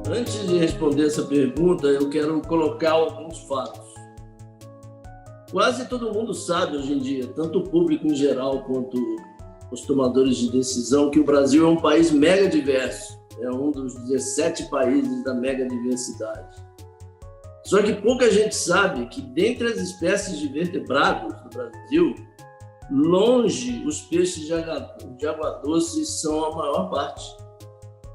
Antes de responder essa pergunta, eu quero colocar alguns fatos. Quase todo mundo sabe hoje em dia, tanto o público em geral quanto os tomadores de decisão, que o Brasil é um país mega diverso. É um dos 17 países da mega diversidade. Só que pouca gente sabe que, dentre as espécies de vertebrados do Brasil, longe os peixes de água doce são a maior parte.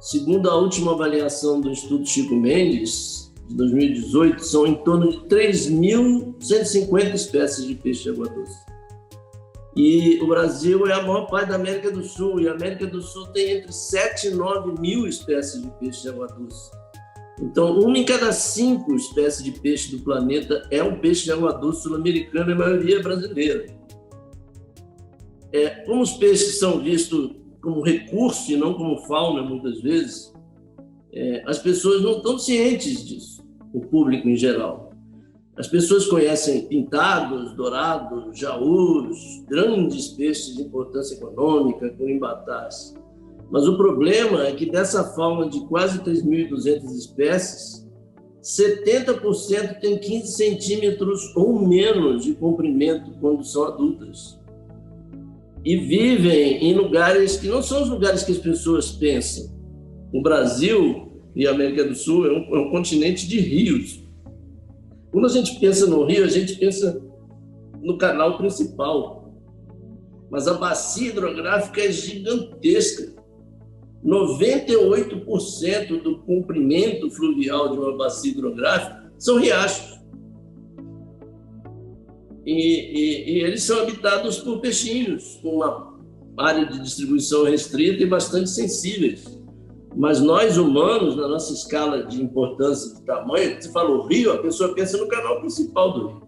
Segundo a última avaliação do Instituto Chico Mendes, de 2018, são em torno de 3.150 espécies de peixe de água doce. E o Brasil é a maior parte da América do Sul, e a América do Sul tem entre 7 e 9 mil espécies de peixe de água doce. Então, 1 em cada 5 espécies de peixe do planeta é um peixe de água doce sul-americano, e a maioria é brasileira. Como os peixes são vistos como recurso e não como fauna, muitas vezes, as pessoas não estão cientes disso, o público em geral. As pessoas conhecem pintados, dourados, jaús, grandes peixes de importância econômica, curimbatás. Mas o problema é que dessa fauna de quase 3.200 espécies, 70% tem 15 centímetros ou menos de comprimento quando são adultas. E vivem em lugares que não são os lugares que as pessoas pensam. O Brasil e a América do Sul é um continente de rios. Quando a gente pensa no rio, a gente pensa no canal principal. Mas a bacia hidrográfica é gigantesca. 98% do comprimento fluvial de uma bacia hidrográfica são riachos. E eles são habitados por peixinhos, com uma área de distribuição restrita e bastante sensíveis. Mas nós, humanos, na nossa escala de importância de tamanho, você falou rio, a pessoa pensa no canal principal do rio.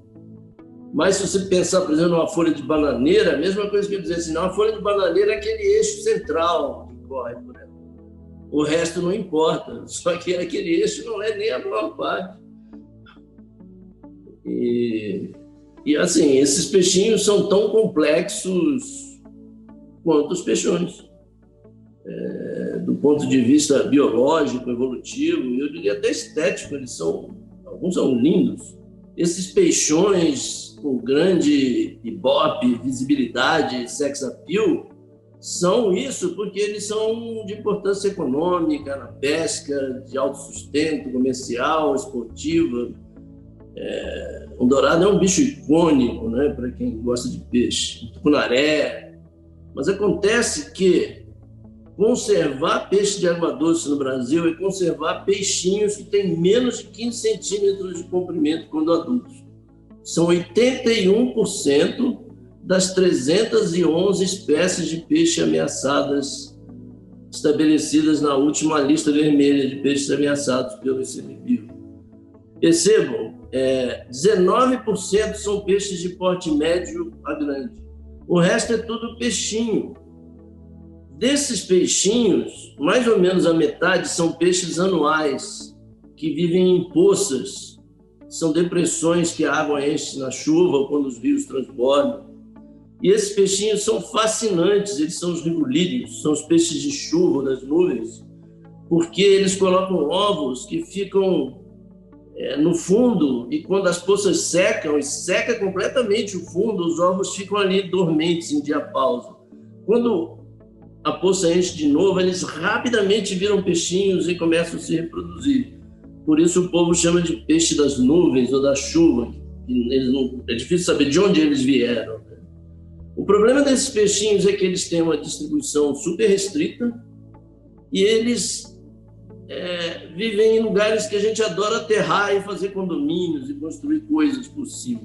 Mas se você pensar, por exemplo, numa folha de bananeira, a mesma coisa que eu dizer assim, não, a folha de bananeira é aquele eixo central que corre por ela. O resto não importa, só que aquele eixo não é nem a maior parte. E assim, esses peixinhos são tão complexos quanto os peixões. Do ponto de vista biológico, evolutivo, eu diria até estético, alguns são lindos. Esses peixões com grande ibope, visibilidade, sex appeal, são isso porque eles são de importância econômica, na pesca, de autossustento, comercial, esportiva. O dourado é um bicho icônico, né, para quem gosta de peixe, tucunaré. Mas acontece que conservar peixe de água doce no Brasil é conservar peixinhos que têm menos de 15 centímetros de comprimento quando adultos. São 81% das 311 espécies de peixe ameaçadas estabelecidas na última lista vermelha de peixes ameaçados pelo ICMBio. Percebam, 19% são peixes de porte médio a grande. O resto é tudo peixinho. Desses peixinhos, mais ou menos a metade são peixes anuais, que vivem em poças. São depressões que a água enche na chuva ou quando os rios transbordam. E esses peixinhos são fascinantes, eles são os rigolídeos, são os peixes de chuva das nuvens, porque eles colocam ovos que ficam no fundo, e quando as poças secam, e seca completamente o fundo, os ovos ficam ali dormentes em diapausa. Quando a poça enche de novo, eles rapidamente viram peixinhos e começam a se reproduzir. Por isso o povo chama de peixe das nuvens ou da chuva. É difícil saber de onde eles vieram. O problema desses peixinhos é que eles têm uma distribuição super restrita e eles vivem em lugares que a gente adora aterrar e fazer condomínios e construir coisas por cima.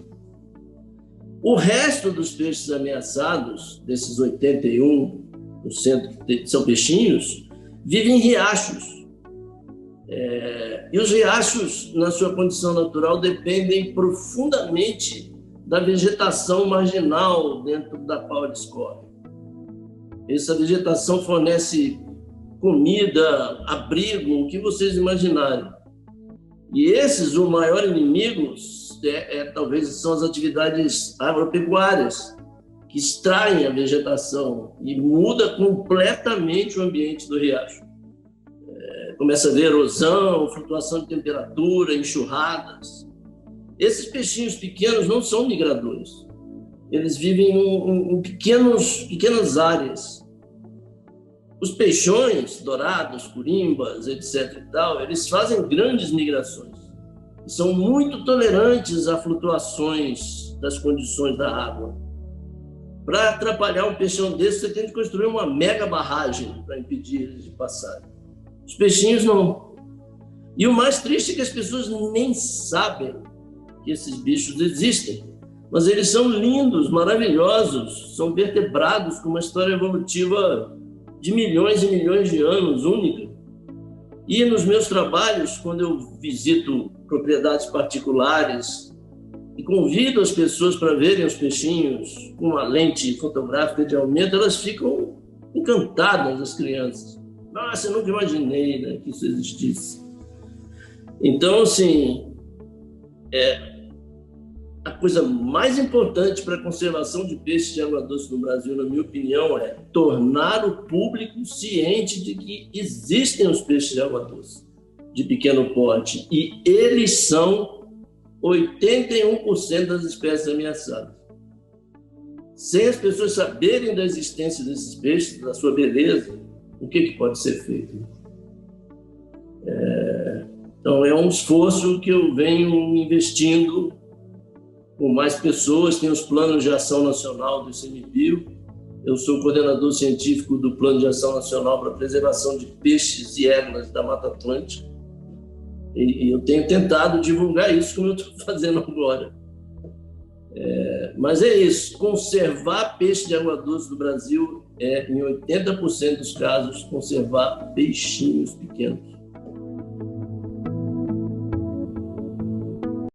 O resto dos peixes ameaçados, desses 81% que são peixinhos, vivem em riachos. E os riachos, na sua condição natural, dependem profundamente da vegetação marginal dentro da qual eles correm. Essa vegetação fornece comida, abrigo, o que vocês imaginarem. E esses, o maior inimigo, talvez são as atividades agropecuárias, que extraem a vegetação e muda completamente o ambiente do riacho. começa a ver erosão, flutuação de temperatura, enxurradas. Esses peixinhos pequenos não são migradores. Eles vivem em pequenas áreas. Os peixões dourados, curimbas, etc. e tal, eles fazem grandes migrações. E são muito tolerantes a flutuações das condições da água. Para atrapalhar um peixão desse, você tem que construir uma mega barragem para impedir eles de passarem. Os peixinhos não. E o mais triste é que as pessoas nem sabem que esses bichos existem. Mas eles são lindos, maravilhosos, são vertebrados com uma história evolutiva de milhões e milhões de anos, única. E nos meus trabalhos, quando eu visito propriedades particulares e convido as pessoas para verem os peixinhos com uma lente fotográfica de aumento, elas ficam encantadas, as crianças. Nossa, eu nunca imaginei, né, que isso existisse. Então, assim, a coisa mais importante para a conservação de peixes de água doce no Brasil, na minha opinião, é tornar o público ciente de que existem os peixes de água doce, de pequeno porte, e eles são 81% das espécies ameaçadas. Sem as pessoas saberem da existência desses peixes, da sua beleza, o que pode ser feito? Então, é um esforço que eu venho investindo com mais pessoas. Tem os planos de ação nacional do ICMBio. Eu sou coordenador científico do Plano de Ação Nacional para a Preservação de Peixes e Éguas da Mata Atlântica. E eu tenho tentado divulgar isso, como eu estou fazendo agora. Mas é isso, conservar peixe de água doce do Brasil em 80% dos casos, conservar peixinhos pequenos.